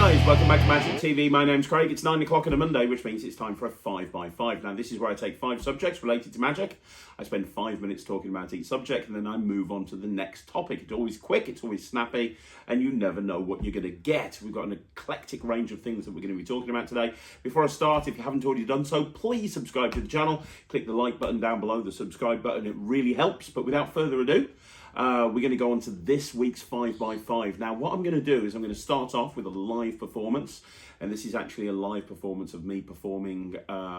guys, welcome back to Magic TV. My name's Craig. It's 9 o'clock on a Monday, which means it's time for a 5x5. Now, this is where I take 5 subjects related to magic. I spend 5 minutes talking about each subject, and then I move on to the next topic. It's always quick, it's always snappy, and you never know what you're going to get. We've got an eclectic range of things that we're going to be talking about today. Before I start, if you haven't already done so, please subscribe to the channel. Click the like button down below, the subscribe button. It really helps. But without further ado, we're going to go on to this week's 5x5. Now, what I'm going to do is I'm going to start off with a live performance, and this is actually a live performance of me performing at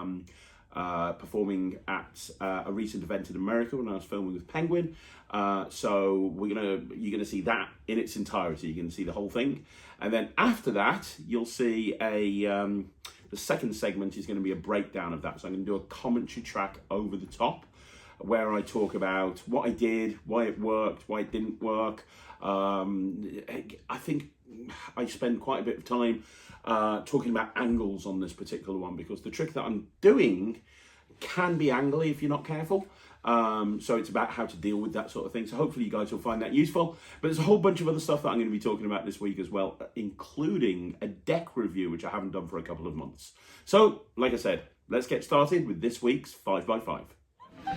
a recent event in America when I was filming with Penguin. So you're gonna see that in its entirety. You're gonna see the whole thing, and then after that, you'll see the second segment is going to be a breakdown of that. So I'm going to do a commentary track over the top, where I talk about what I did, why it worked, why it didn't work. I think I spend quite a bit of time talking about angles on this particular one, because the trick that I'm doing can be angly if you're not careful. So it's about how to deal with that sort of thing. So hopefully you guys will find that useful. But there's a whole bunch of other stuff that I'm going to be talking about this week as well, including a deck review, which I haven't done for a couple of months. So, like I said, let's get started with this week's 5x5.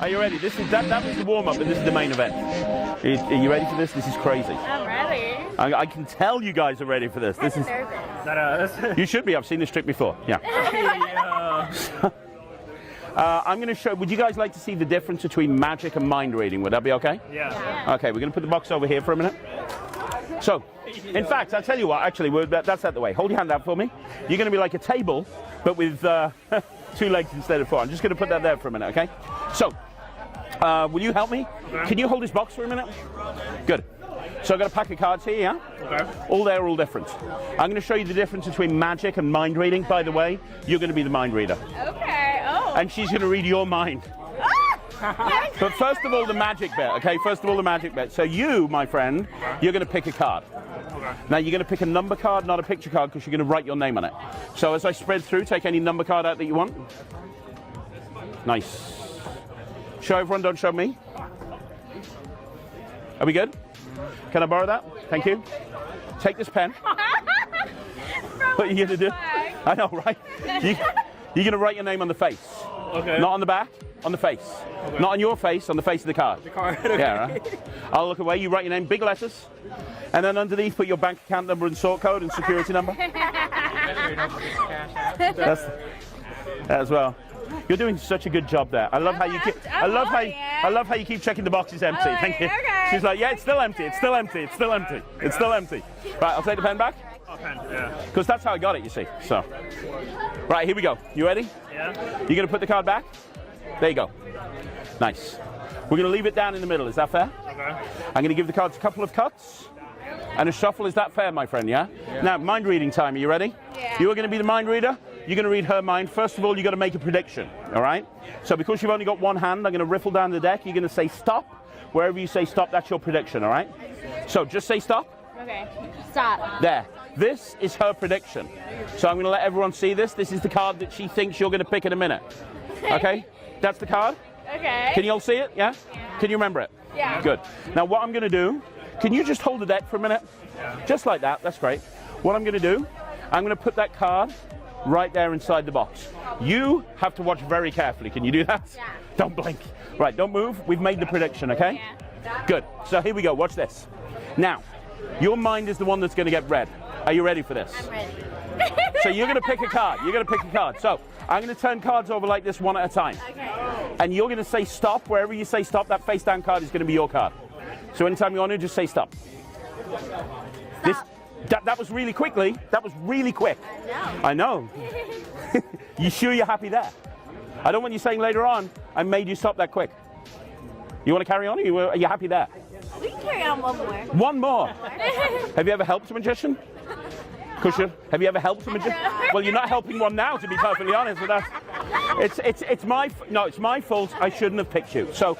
Are you ready? That was the warm-up, and this is the main event. Are you ready for this? This is crazy. I'm ready. I can tell you guys are ready for this. This is nervous. You should be. I've seen this trick before. Yeah. I'm going to show. Would you guys like to see the difference between magic and mind reading? Would that be okay? Yeah. Okay, we're going to put the box over here for a minute. So, in fact, I'll tell you what. Actually, that's out the way. Hold your hand out for me. You're going to be like a table, but with 2 legs instead of 4. I'm just going to put that there for a minute. Okay. So, will you help me? Okay. Can you hold this box for a minute? Good. So I've got a pack of cards here, yeah? Okay. All there, all different. I'm going to show you the difference between magic and mind reading. By the way, you're going to be the mind reader. Okay, oh. And she's going to read your mind. But first of all, the magic bit, okay? First of all, the magic bit. So you, my friend, you're going to pick a card. Okay. Now, you're going to pick a number card, not a picture card, because you're going to write your name on it. So as I spread through, take any number card out that you want. Nice. Show everyone, don't show me. Are we good? Can I borrow that? Thank you. Take this pen. What are you going to do? I know, right? You're going to write your name on the face. Okay. Not on the back, on the face. Okay. Not on your face, on the face of the card. The card, okay. Yeah, right? I'll look away, you write your name, big letters. And then underneath, put your bank account number and sort code and security number. That's that as well. You're doing such a good job there. I love how you keep. I love how you keep checking the boxes empty. Thank you. Okay. She's like, yeah, it's still empty. It's still empty. It's still empty. It's still empty. Right, I'll take the pen back. Oh, pen, yeah. Because that's how I got it, you see. So, right, here we go. You ready? Yeah. You're gonna put the card back. There you go. Nice. We're gonna leave it down in the middle. Is that fair? Okay. I'm gonna give the cards a couple of cuts and a shuffle. Is that fair, my friend? Yeah. Now, mind reading time. Are you ready? Yeah. You are gonna be the mind reader. You're going to read her mind. First of all, you've got to make a prediction, all right? So because you've only got one hand, I'm going to riffle down the deck. You're going to say stop. Wherever you say stop, that's your prediction, all right? So just say stop. Okay. Stop. There. This is her prediction. So I'm going to let everyone see this. This is the card that she thinks you're going to pick in a minute. Okay? That's the card. Okay. Can you all see it? Yeah? Can you remember it? Yeah. Good. Now what I'm going to do, can you just hold the deck for a minute? Yeah. Just like that. That's great. What I'm going to do, I'm going to put that card right there inside the box. You have to watch very carefully. Can you do that? Yeah. Don't blink. Right, don't move. We've made the prediction, okay? Yeah. Good. So here we go. Watch this. Now, your mind is the one that's going to get read. Are you ready for this? I'm ready. So you're going to pick a card. You're going to pick a card. So I'm going to turn cards over like this one at a time. Okay. And you're going to say stop. Wherever you say stop, that face down card is going to be your card. So anytime you want to, just say stop. Stop. That was really quickly. That was really quick. I know. You sure you're happy there? I don't want you saying later on, I made you stop that quick. You want to carry on? Or are you happy there? We can carry on one more. One more? Have you ever helped a magician? Have you ever helped a magician? Well, you're not helping one now, to be perfectly honest. But it's my fault. I shouldn't have picked you. So.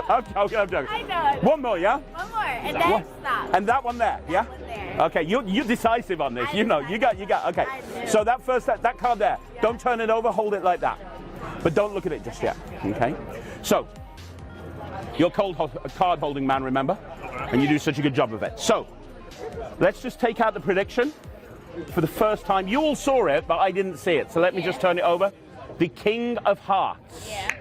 I'm joking. I know. One more, yeah? One more, and then stop. And that one there, yeah? There. Okay, you're decisive on this. You know, you got. Okay. So that card there. Yeah. Don't turn it over. Hold it like that. But don't look at it just yet. Okay. So you're a card holding man, remember? And you do such a good job of it. So let's just take out the prediction for the first time. You all saw it, but I didn't see it. So let me just turn it over. The King of Hearts. Yeah.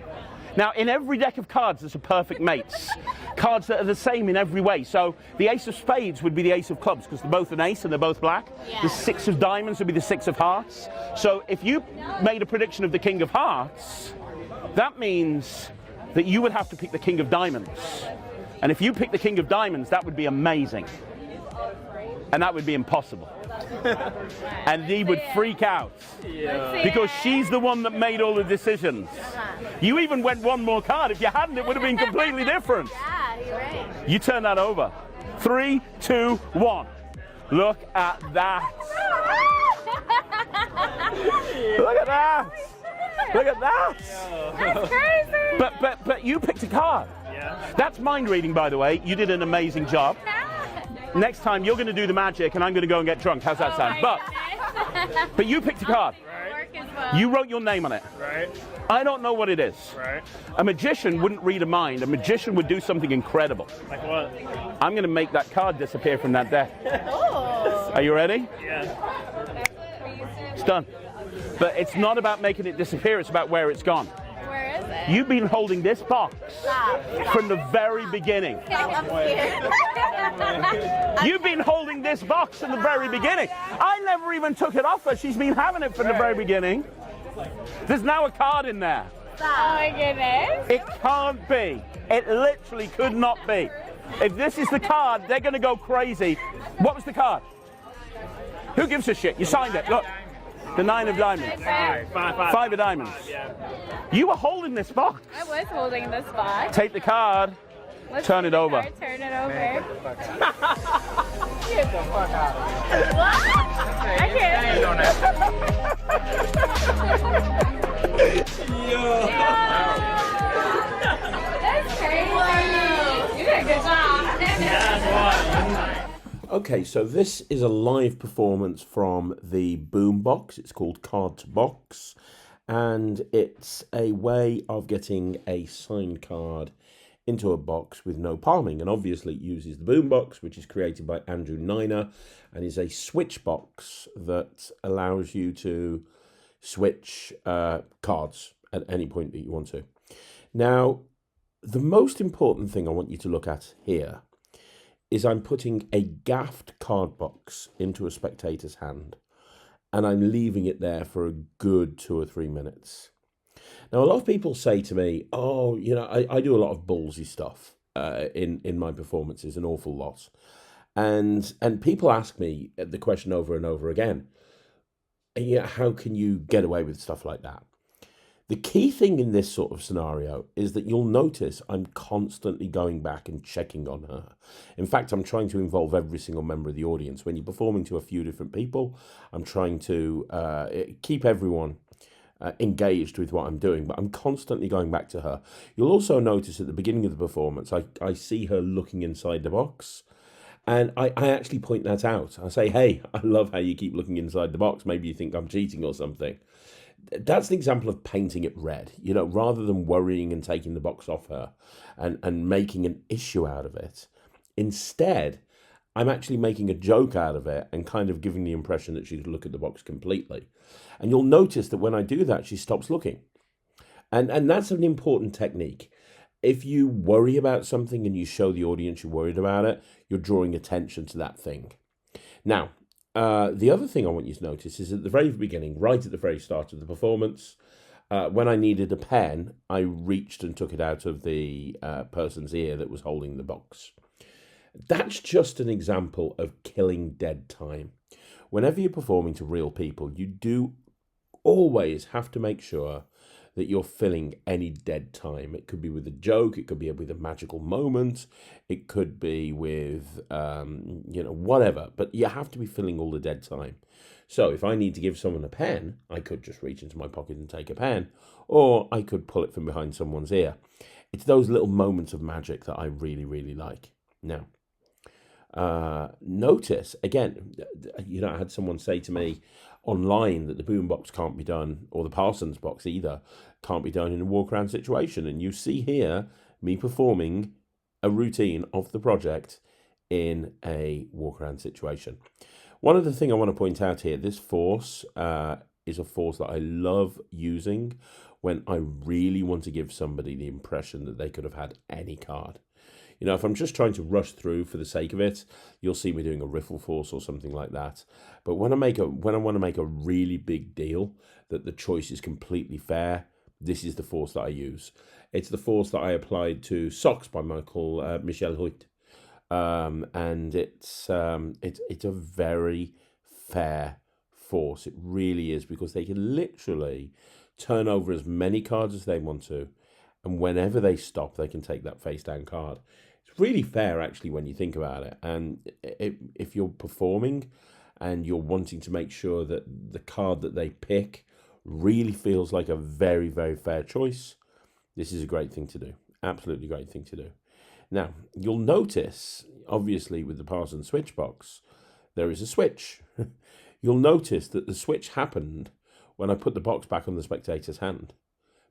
Now, in every deck of cards, there's a perfect mates. Cards that are the same in every way. So the Ace of Spades would be the Ace of Clubs because they're both an ace and they're both black. Yeah. The Six of Diamonds would be the Six of Hearts. So if you made a prediction of the King of Hearts, that means that you would have to pick the King of Diamonds. And if you pick the King of Diamonds, that would be amazing. And that would be impossible. And he would freak out. Yeah. Because she's the one that made all the decisions. You even went one more card. If you hadn't, it would have been completely different. Yeah, you're right. You turn that over. 3, 2, 1. Look at that. Look at that. Look at that. That's crazy. But you picked a card. Yeah. That's mind reading, by the way. You did an amazing job. Next time you're going to do the magic and I'm going to go and get drunk. How's that sound? But you picked a card. Right. You wrote your name on it. Right. I don't know what it is. Right. A magician wouldn't read a mind. A magician would do something incredible. Like what? I'm going to make that card disappear from that deck. Oh. Are you ready? Yeah. It's done. But it's not about making it disappear. It's about where it's gone. Where is it? You've been holding this box Stop. from the very beginning. I'm scared. You've been holding this box from the very beginning. I never even took it off her. She's been having it from the very beginning. There's now a card in there. Oh my goodness. It can't be. It literally could not be. If this is the card, they're going to go crazy. What was the card? Who gives a shit? You signed it. Look. The 9 of Diamonds. Five of Diamonds. Yeah. You were holding this box. I was holding this box. Take the card. Turn it over. Turn it over. Get the fuck out of here. What? I can't. That's crazy. You did a good job. Okay, so this is a live performance from the Boombox. It's called Card to Box, and it's a way of getting a signed card into a box with no palming. And obviously it uses the Boombox, which is created by Andrew Niner, and is a switch box that allows you to switch cards at any point that you want to. Now, the most important thing I want you to look at here is I'm putting a gaffed card box into a spectator's hand, and I'm leaving it there for a good 2 or 3 minutes. Now, a lot of people say to me, oh, you know, I do a lot of ballsy stuff in my performances, an awful lot. And people ask me the question over and over again, yeah, how can you get away with stuff like that? The key thing in this sort of scenario is that you'll notice I'm constantly going back and checking on her. In fact, I'm trying to involve every single member of the audience. When you're performing to a few different people, I'm trying to keep everyone engaged with what I'm doing, but I'm constantly going back to her. You'll also notice at the beginning of the performance, I see her looking inside the box. And I actually point that out. I say, hey, I love how you keep looking inside the box. Maybe you think I'm cheating or something. That's an example of painting it red, you know, rather than worrying and taking the box off her and making an issue out of it. Instead, I'm actually making a joke out of it and kind of giving the impression that she could look at the box completely. And you'll notice that when I do that, she stops looking. And that's an important technique. If you worry about something and you show the audience you're worried about it, you're drawing attention to that thing. Now, the other thing I want you to notice is at the very beginning, right at the very start of the performance, when I needed a pen, I reached and took it out of the person's ear that was holding the box. That's just an example of killing dead time. Whenever you're performing to real people, you do always have to make sure that you're filling any dead time. It could be with a joke, it could be with a magical moment, it could be with, whatever, but you have to be filling all the dead time. So if I need to give someone a pen, I could just reach into my pocket and take a pen, or I could pull it from behind someone's ear. It's those little moments of magic that I really, really like. Now, notice, again, I had someone say to me online that the Boombox can't be done, or the Parsons box either, can't be done in a walk-around situation. And you see here me performing a routine of the project in a walk around situation. One other thing I want to point out here, this force is a force that I love using when I really want to give somebody the impression that they could have had any card. You know, if I'm just trying to rush through for the sake of it, you'll see me doing a riffle force or something like that. But when I want to make a really big deal that the choice is completely fair, this is the force that I use. It's the force that I applied to Socks by Michel Hoyt. And it's a very fair force. It really is, because they can literally turn over as many cards as they want to, and whenever they stop, they can take that face down card. It's really fair, actually, when you think about it. And if you're performing and you're wanting to make sure that the card that they pick really feels like a very, very fair choice, this is a great thing to do. Absolutely great thing to do. Now, you'll notice, obviously, with the pass and switch box, there is a switch. You'll notice that the switch happened when I put the box back on the spectator's hand.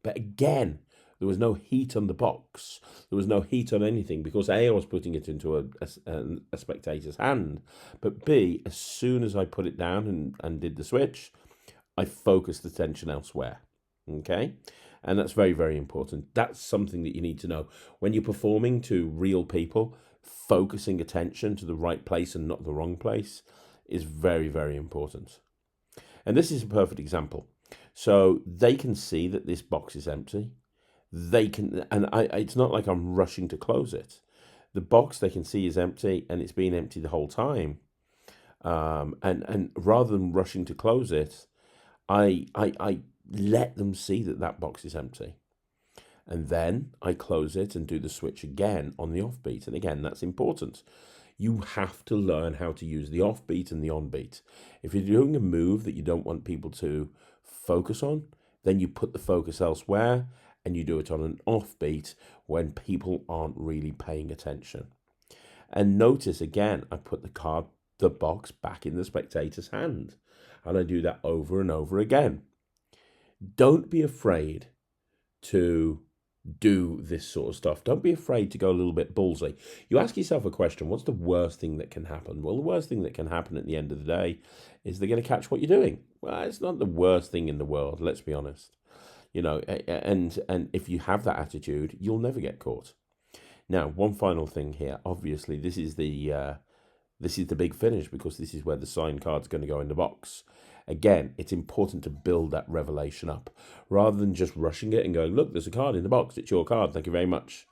But again, there was no heat on the box. There was no heat on anything, because A, I was putting it into a spectator's hand, but B, as soon as I put it down and did the switch, I focused the tension elsewhere. Okay? And that's very, very important. That's something that you need to know. When you're performing to real people, focusing attention to the right place and not the wrong place is very, very important. And this is a perfect example. So they can see that this box is empty. They can, and it's not like I'm rushing to close it. The box they can see is empty, and it's been empty the whole time. And rather than rushing to close it, I let them see that that box is empty. And then I close it and do the switch again on the offbeat. And again, that's important. You have to learn how to use the offbeat and the onbeat. If you're doing a move that you don't want people to focus on, then you put the focus elsewhere and you do it on an offbeat when people aren't really paying attention. And notice again, I put the box back in the spectator's hand. And I do that over and over again. Don't be afraid to do this sort of stuff. Don't be afraid to go a little bit ballsy. You ask yourself a question, what's the worst thing that can happen? Well, the worst thing that can happen at the end of the day is they're going to catch what you're doing. Well, it's not the worst thing in the world, let's be honest. You know, and if you have that attitude, you'll never get caught. Now, one final thing here. Obviously, this is the big finish, because this is where the sign card's going to go in the box. Again, it's important to build that revelation up rather than just rushing it and going, look, there's a card in the box. It's your card. Thank you very much.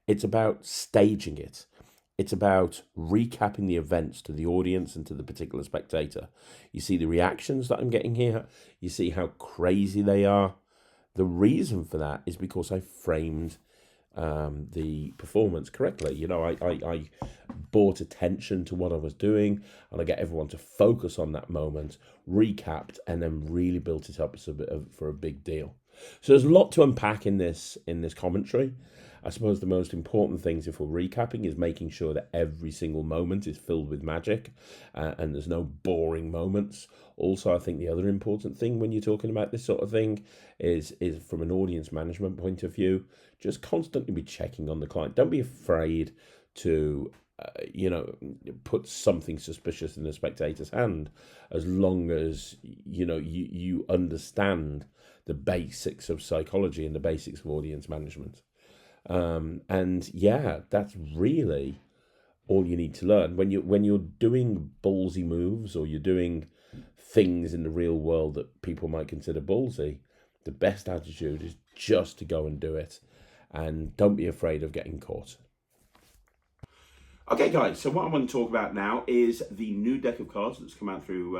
It's about staging it. It's about recapping the events to the audience and to the particular spectator. You see the reactions that I'm getting here. You see how crazy they are. The reason for that is because I framed the performance correctly. You know, I brought attention to what I was doing, and I get everyone to focus on that moment, recapped, and then really built it up for a big deal. So there's a lot to unpack in this commentary. I suppose the most important things, if we're recapping, is making sure that every single moment is filled with magic and there's no boring moments. Also, I think the other important thing when you're talking about this sort of thing is from an audience management point of view, just constantly be checking on the client. Don't be afraid to put something suspicious in the spectator's hand, as long as you understand the basics of psychology and the basics of audience management. And yeah, that's really all you need to learn when you're doing ballsy moves, or you're doing things in the real world that people might consider ballsy. The best attitude is just to go and do it, and don't be afraid of getting caught. Okay, guys, so what I want to talk about now is the new deck of cards that's come out through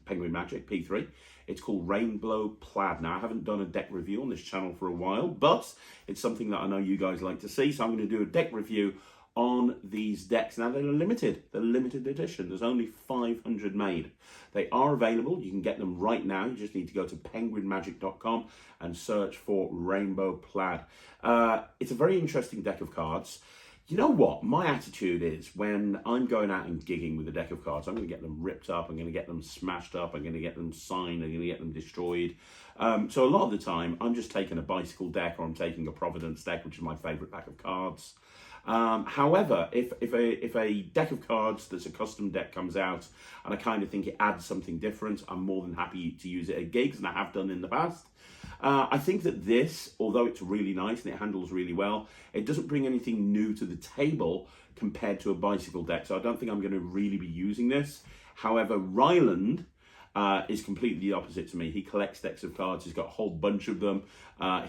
Penguin Magic P3. It's called Rainbow Plaid. Now, I haven't done a deck review on this channel for a while, but it's something that I know you guys like to see, so I'm going to do a deck review on these decks. Now, they're limited. They're limited edition. There's only 500 made. They are available. You can get them right now. You just need to go to penguinmagic.com and search for Rainbow Plaid. It's a very interesting deck of cards. You know what? My attitude is when I'm going out and gigging with a deck of cards, I'm going to get them ripped up, I'm going to get them smashed up, I'm going to get them signed, I'm going to get them destroyed. So a lot of the time, I'm just taking a bicycle deck or I'm taking a Providence deck, which is my favourite pack of cards. However, if a deck of cards that's a custom deck comes out and I kind of think it adds something different, I'm more than happy to use it at gigs, and I have done in the past. I think that this, although it's really nice and it handles really well, it doesn't bring anything new to the table compared to a bicycle deck. So I don't think I'm going to really be using this. However, Ryland is completely the opposite to me. He collects decks of cards. He's got a whole bunch of them.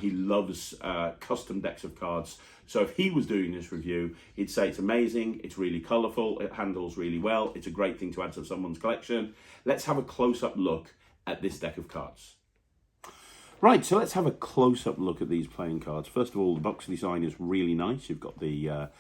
He loves custom decks of cards. So if he was doing this review, he'd say it's amazing, it's really colourful, it handles really well, it's a great thing to add to someone's collection. Let's have a close-up look at this deck of cards. Right, so let's have a close-up look at these playing cards. First of all, the box design is really nice. You've got the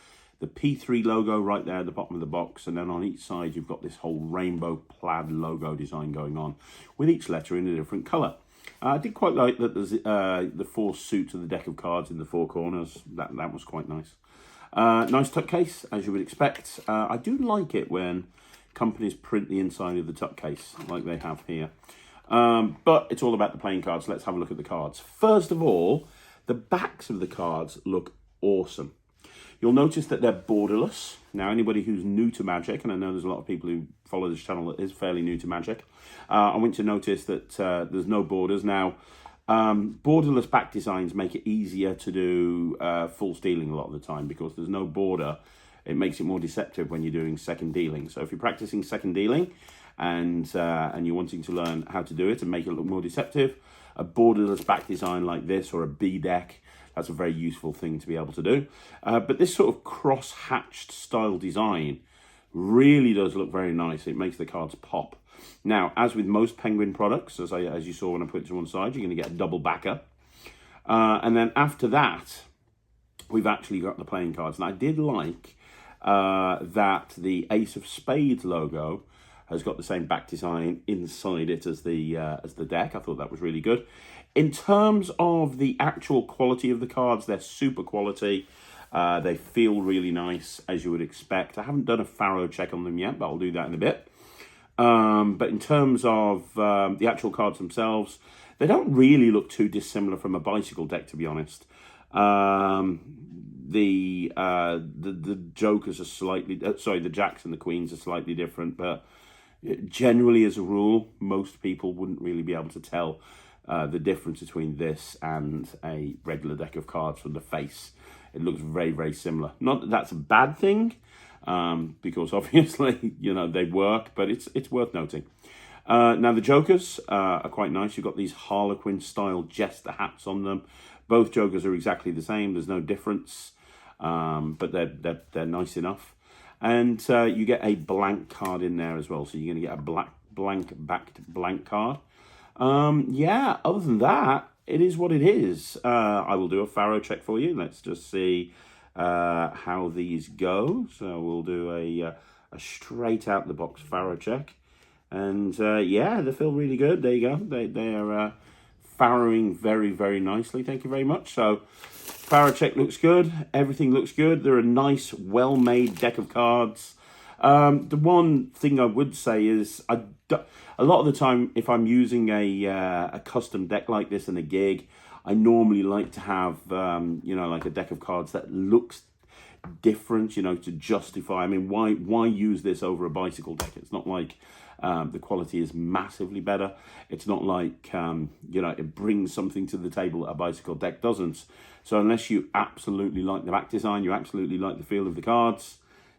P3 logo right there at the bottom of the box, and then on each side you've got this whole rainbow plaid logo design going on, with each letter in a different colour. I did quite like that there's the 4 suits of the deck of cards in the 4 corners. That was quite nice. Nice tuck case, as you would expect. I do like it when companies print the inside of the tuck case, like they have here. But it's all about the playing cards. Let's have a look at the cards. First of all, the backs of the cards look awesome. You'll notice that they're borderless. Now, anybody who's new to Magic, and I know there's a lot of people who follow this channel that is fairly new to Magic, I want you to notice that there's no borders. Now, borderless back designs make it easier to do full stealing a lot of the time because there's no border. It makes it more deceptive when you're doing second dealing. So if you're practicing second dealing and you're wanting to learn how to do it and make it look more deceptive, a borderless back design like this or a B deck, that's a very useful thing to be able to do. But this sort of cross-hatched style design really does look very nice. It makes the cards pop. Now, as with most Penguin products, as you saw when I put it to one side, you're going to get a double backer. And then after that, we've actually got the playing cards. And I did like that the Ace of Spades logo has got the same back design inside it as the deck. I thought that was really good. In terms of the actual quality of the cards, they're super quality. They feel really nice, as you would expect. I haven't done a Faro check on them yet, but I'll do that in a bit. But in terms of the actual cards themselves, they don't really look too dissimilar from a bicycle deck, to be honest. The Jokers are slightly... the Jacks and the Queens are slightly different, but generally, as a rule, most people wouldn't really be able to tell the difference between this and a regular deck of cards from the face. It looks very, very similar. Not that that's a bad thing, because obviously, they work, but it's worth noting. Now, the Jokers are quite nice. You've got these Harlequin-style jester hats on them. Both Jokers are exactly the same. There's no difference, but they're nice enough. And you get a blank card in there as well. So you're going to get a blank-backed blank card. Yeah, other than that, it is what it is. I will do a Faro check for you. Let's just see how these go. So we'll do a straight out the box Faro check. And yeah, they feel really good. There you go. They are farrowing very, very nicely. Thank you very much. So Faro check looks good. Everything looks good. They're a nice, well-made deck of cards. The one thing I would say is a lot of the time, if I'm using a custom deck like this in a gig, I normally like to have, like a deck of cards that looks different, to justify. I mean, why use this over a bicycle deck? It's not like the quality is massively better. It's not like, it brings something to the table that a bicycle deck doesn't. So unless you absolutely like the back design, you absolutely like the feel of the cards,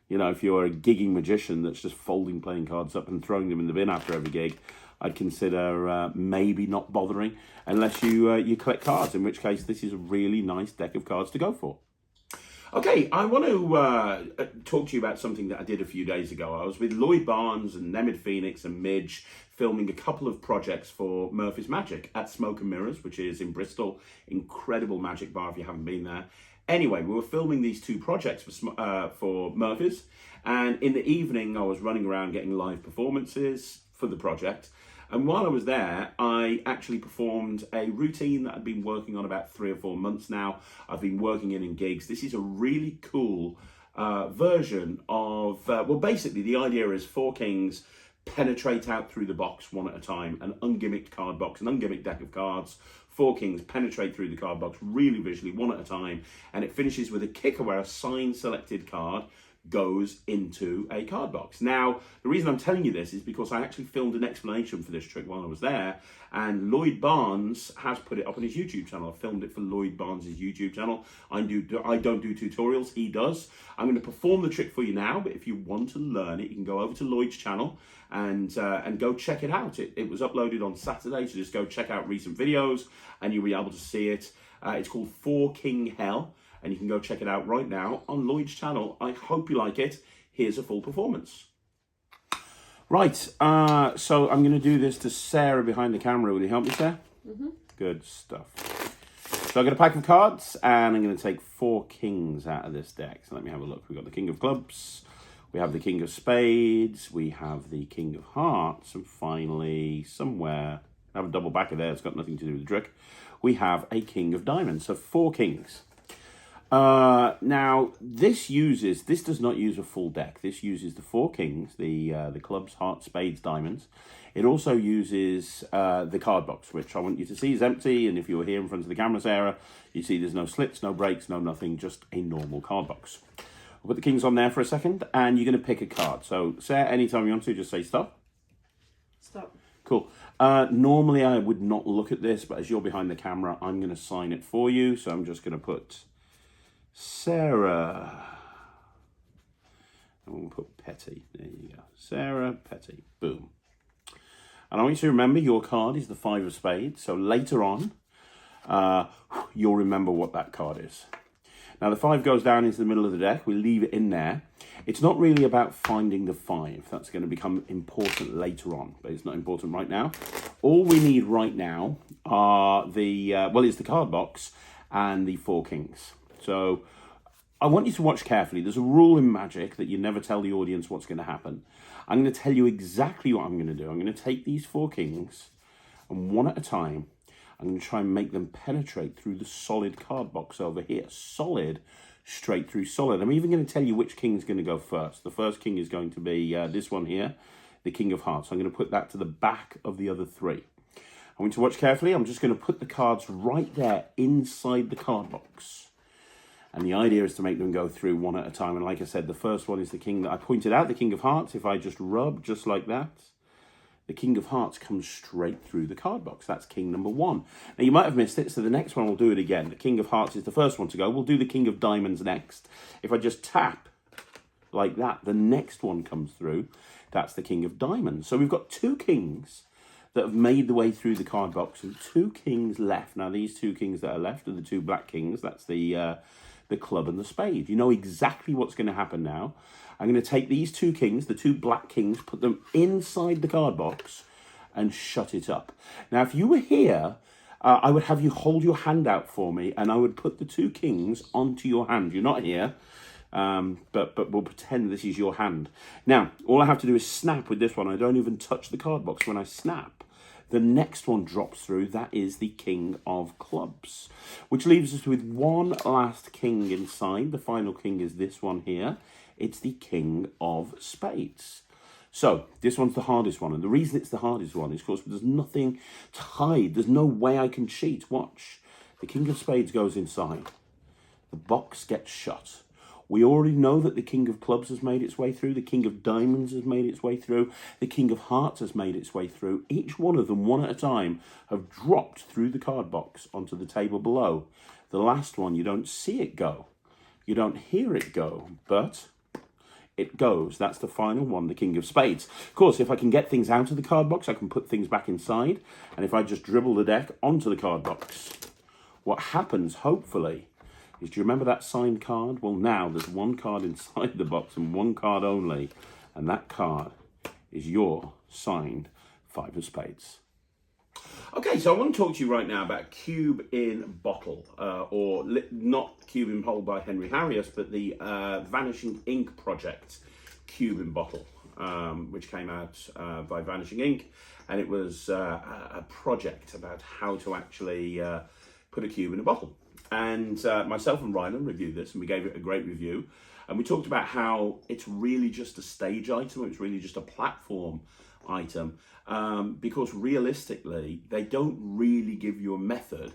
if you're a gigging magician that's just folding playing cards up and throwing them in the bin after every gig, I'd consider maybe not bothering unless you collect cards, in which case this is a really nice deck of cards to go for. Okay, I want to talk to you about something that I did a few days ago. I was with Lloyd Barnes and Nemid Phoenix and Midge filming a couple of projects for Murphy's Magic at Smoke and Mirrors, which is in Bristol. Incredible magic bar if you haven't been there. Anyway, we were filming these 2 projects for Murphy's, and in the evening I was running around getting live performances for the project. And while I was there, I actually performed a routine that I've been working on about 3 or 4 months now. I've been working in gigs. This is a really cool version of, well, basically the idea is 4 kings penetrate out through the box one at a time, an ungimmicked card box, an ungimmicked deck of cards. 4 kings penetrate through the card box really visually, one at a time, and it finishes with a kicker where a signed selected card goes into a card box. Now, the reason I'm telling you this is because I actually filmed an explanation for this trick while I was there, and Lloyd Barnes has put it up on his YouTube channel. I filmed it for Lloyd Barnes' YouTube channel. I don't do tutorials, he does. I'm going to perform the trick for you now, but if you want to learn it, you can go over to Lloyd's channel and go check it out. It was uploaded on Saturday, so just go check out recent videos and you'll be able to see it. It's called 4 King Hell, and you can go check it out right now on Lloyd's channel. I hope you like it. Here's a full performance. Right, so I'm going to do this to Sarah behind the camera. Will you help me, Sarah? Mm-hmm. Good stuff. So I've got a pack of cards, and I'm going to take 4 kings out of this deck. So let me have a look. We've got the king of clubs, we have the king of spades, we have the king of hearts, and finally, somewhere, I have a double backer there, it's got nothing to do with the trick, we have a king of diamonds. So 4 kings. Now, this does not use a full deck. This uses the 4 kings, the clubs, hearts, spades, diamonds. It also uses the card box, which I want you to see is empty. And if you were here in front of the camera, Sarah, you see there's no slits, no breaks, no nothing, just a normal card box. I'll put the kings on there for a second, and you're going to pick a card. So, Sarah, anytime you want to, just say stop. Stop. Cool. Normally, I would not look at this, but as you're behind the camera, I'm going to sign it for you. So I'm just going to put Sarah. And we'll put Petty. There you go. Sarah Petty. Boom. And I want you to remember your card is the 5 of spades. So later on, you'll remember what that card is. Now the 5 goes down into the middle of the deck. We leave it in there. It's not really about finding the 5. That's going to become important later on, but it's not important right now. All we need right now are is the card box and the 4 kings. So I want you to watch carefully. There's a rule in Magic that you never tell the audience what's going to happen. I'm going to tell you exactly what I'm going to do. I'm going to take these 4 kings, and one at a time, I'm going to try and make them penetrate through the solid card box over here. Solid, straight through solid. I'm even going to tell you which king is going to go first. The first king is going to be this one here, the king of hearts. I'm going to put that to the back of the other 3. I want you to watch carefully. I'm just going to put the cards right there inside the card box. And the idea is to make them go through one at a time. And like I said, the first one is the king that I pointed out, the king of hearts. If I just rub just like that, the king of hearts comes straight through the card box. That's king number 1. Now, you might have missed it, so the next one we'll do it again. The king of hearts is the first one to go. We'll do the king of diamonds next. If I just tap like that, the next one comes through. That's the king of diamonds. So we've got 2 kings that have made the way through the card box and 2 kings left. Now, these 2 kings that are left are the 2 black kings. That's the club and the spade. You know exactly what's going to happen now. I'm going to take these 2 kings, the 2 black kings, put them inside the card box and shut it up. Now, if you were here, I would have you hold your hand out for me and I would put the 2 kings onto your hand. You're not here, but we'll pretend this is your hand. Now, all I have to do is snap with this one. I don't even touch the card box. When I snap, the next one drops through. That is the king of clubs, which leaves us with one last king inside. The final king is this one here. It's the king of spades. So this one's the hardest one. And the reason it's the hardest one is because there's nothing to hide. There's no way I can cheat. Watch. The king of spades goes inside. The box gets shut. We already know that the king of clubs has made its way through. The king of diamonds has made its way through. The king of hearts has made its way through. Each one of them, one at a time, have dropped through the card box onto the table below. The last one, you don't see it go. You don't hear it go, but it goes. That's the final one, the king of spades. Of course, if I can get things out of the card box, I can put things back inside. And if I just dribble the deck onto the card box, what happens, hopefully, is, do you remember that signed card? Well, now there's one card inside the box and one card only. And that card is your signed 5 of spades. Okay, so I want to talk to you right now about Cube in Bottle, or not Cube in Bottle by Henry Harrius, but the Vanishing Ink project, Cube in Bottle, which came out by Vanishing Ink. And it was a project about how to actually put a cube in a bottle. And myself and Rylan reviewed this, and we gave it a great review. And we talked about how it's really just a stage item, it's really just a platform item, because realistically, they don't really give you a method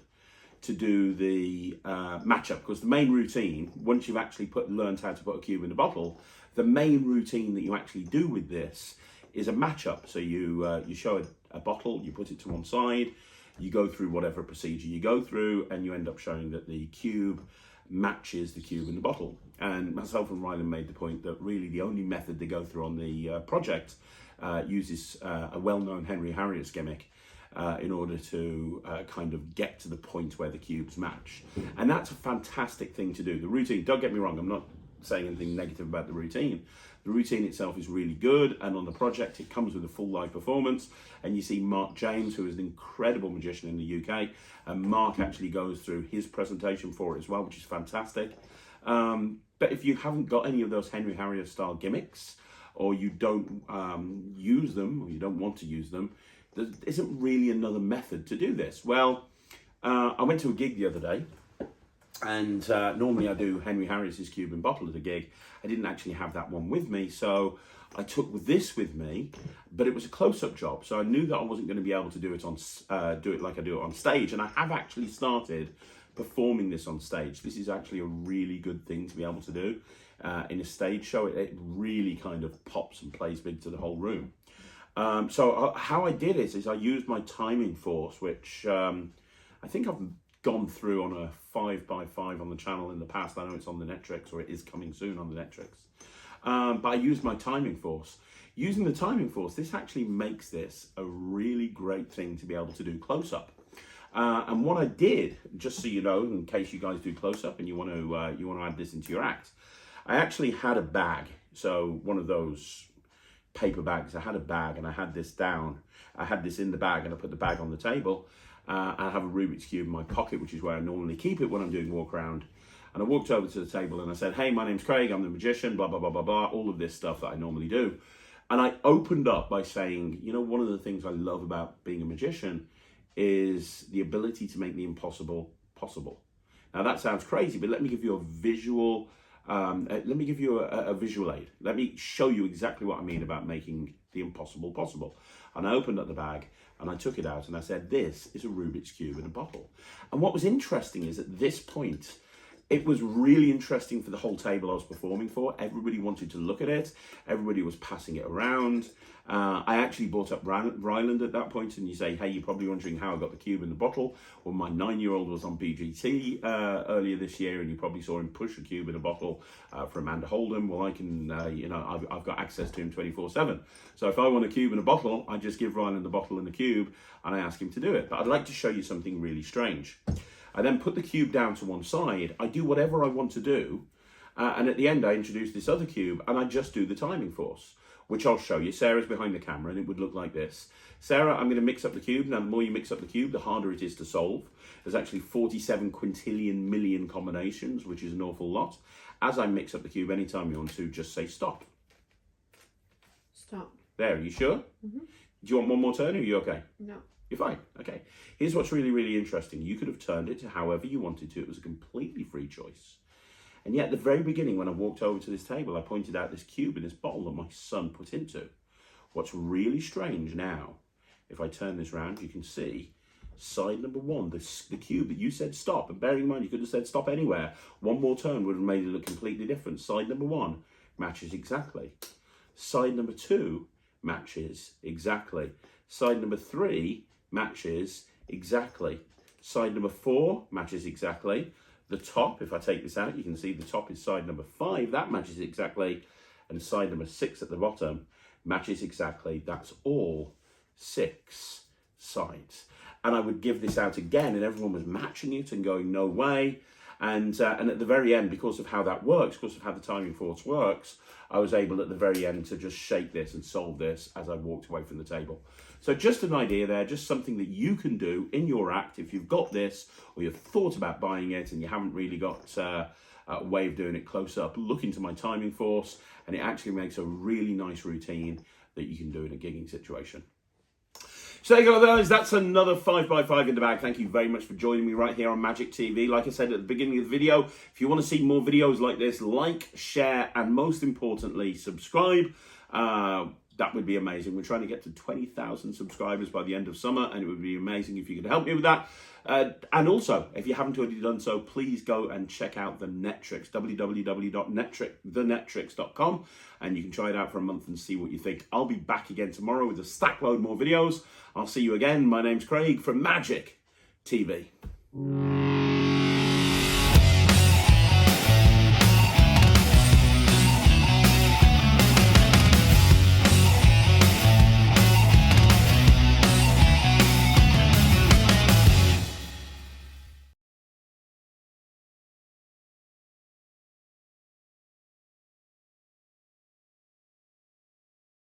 to do the matchup. Because the main routine, once you've actually learned how to put a cube in a bottle, the main routine that you actually do with this is a matchup. So you show a bottle, you put it to one side, you go through whatever procedure you go through, and you end up showing that the cube matches the cube in the bottle. And myself and Rylan made the point that really the only method they go through on the project uses a well-known Henry Harriot's gimmick in order to kind of get to the point where the cubes match. And that's a fantastic thing to do. The routine, don't get me wrong, I'm not saying anything negative about the routine. The routine itself is really good, and on the project it comes with a full live performance, and you see Mark James, who is an incredible magician in the UK, and Mark actually goes through his presentation for it as well, which is fantastic. But if you haven't got any of those Henry Harriot style gimmicks, or you don't use them, or you don't want to use them, there isn't really another method to do this. Well, I went to a gig the other day, and normally I do Henry Harriot's cube and bottle at a gig. I didn't actually have that one with me, so I took this with me, but it was a close-up job, so I knew that I wasn't going to be able to do it like I do it on stage, and I have actually started performing this on stage. This is actually a really good thing to be able to do in a stage show. It really kind of pops and plays big to the whole room. So how I did it is I used my timing force, which I think I've gone through on a 5x5 on the channel in the past. I know it's on the Netrix, or it is coming soon on the Netrix. But I used my timing force. Using the timing force, this actually makes this a really great thing to be able to do close-up. And what I did, just so you know, in case you guys do close-up and you want to add this into your act, I actually had a bag. So one of those paper bags. I had a bag and I had this down. I had this in the bag, and I put the bag on the table. I have a Rubik's Cube in my pocket, which is where I normally keep it when I'm doing walk around. And I walked over to the table and I said, hey, my name's Craig, I'm the magician, blah, blah, blah, blah, blah, all of this stuff that I normally do. And I opened up by saying, you know, one of the things I love about being a magician is the ability to make the impossible possible. Now that sounds crazy, but let me give you a visual, a visual aid. Let me show you exactly what I mean about making the impossible possible. And I opened up the bag and I took it out and I said, this is a Rubik's Cube in a bottle. And what was interesting is at this point, it was really interesting for the whole table I was performing for. Everybody wanted to look at it. Everybody was passing it around. I actually brought up Ryland at that point, and you say, hey, you're probably wondering how I got the cube in the bottle. Well, my 9-year-old was on BGT earlier this year, and you probably saw him push a cube in a bottle for Amanda Holden. Well, I can, I've got access to him 24/7. So if I want a cube in a bottle, I just give Ryland the bottle and the cube, and I ask him to do it. But I'd like to show you something really strange. I then put the cube down to one side. I do whatever I want to do. And at the end, I introduce this other cube and I just do the timing force, which I'll show you. Sarah's behind the camera and it would look like this. Sarah, I'm going to mix up the cube. Now, the more you mix up the cube, the harder it is to solve. There's actually 47 quintillion million combinations, which is an awful lot. As I mix up the cube, anytime you want to, just say stop. Stop. There, are you sure? Mm-hmm. Do you want one more turn or are you okay? No. You're fine. Okay. Here's what's really, really interesting. You could have turned it to however you wanted to. It was a completely free choice. And yet at the very beginning, when I walked over to this table, I pointed out this cube in this bottle that my son put into. What's really strange now, if I turn this round, you can see side number one, the cube that you said stop. And bearing in mind, you could have said stop anywhere. One more turn would have made it look completely different. Side number one matches exactly. Side number two matches exactly. Side number three matches exactly. Side number four matches exactly. The top, if I take this out, you can see the top is side number 5. That matches exactly. And side number 6 at the bottom matches exactly. That's all 6 sides. And I would give this out again and everyone was matching it and going, no way. And at the very end, because of how that works, because of how the timing force works, I was able at the very end to just shake this and solve this as I walked away from the table. So just an idea there, just something that you can do in your act if you've got this or you've thought about buying it and you haven't really got a way of doing it close up. Look into my timing force and it actually makes a really nice routine that you can do in a gigging situation. So there you go, guys. That's another 5x5 in the bag. Thank you very much for joining me right here on Magic TV. Like I said at the beginning of the video, if you want to see more videos like this, like, share, and most importantly, subscribe. That would be amazing. We're trying to get to 20,000 subscribers by the end of summer, and it would be amazing if you could help me with that. And also, if you haven't already done so, please go and check out the Netrix, www.thenetrix.com, and you can try it out for a month and see what you think. I'll be back again tomorrow with a stack load more videos. I'll see you again. My name's Craig from Magic TV.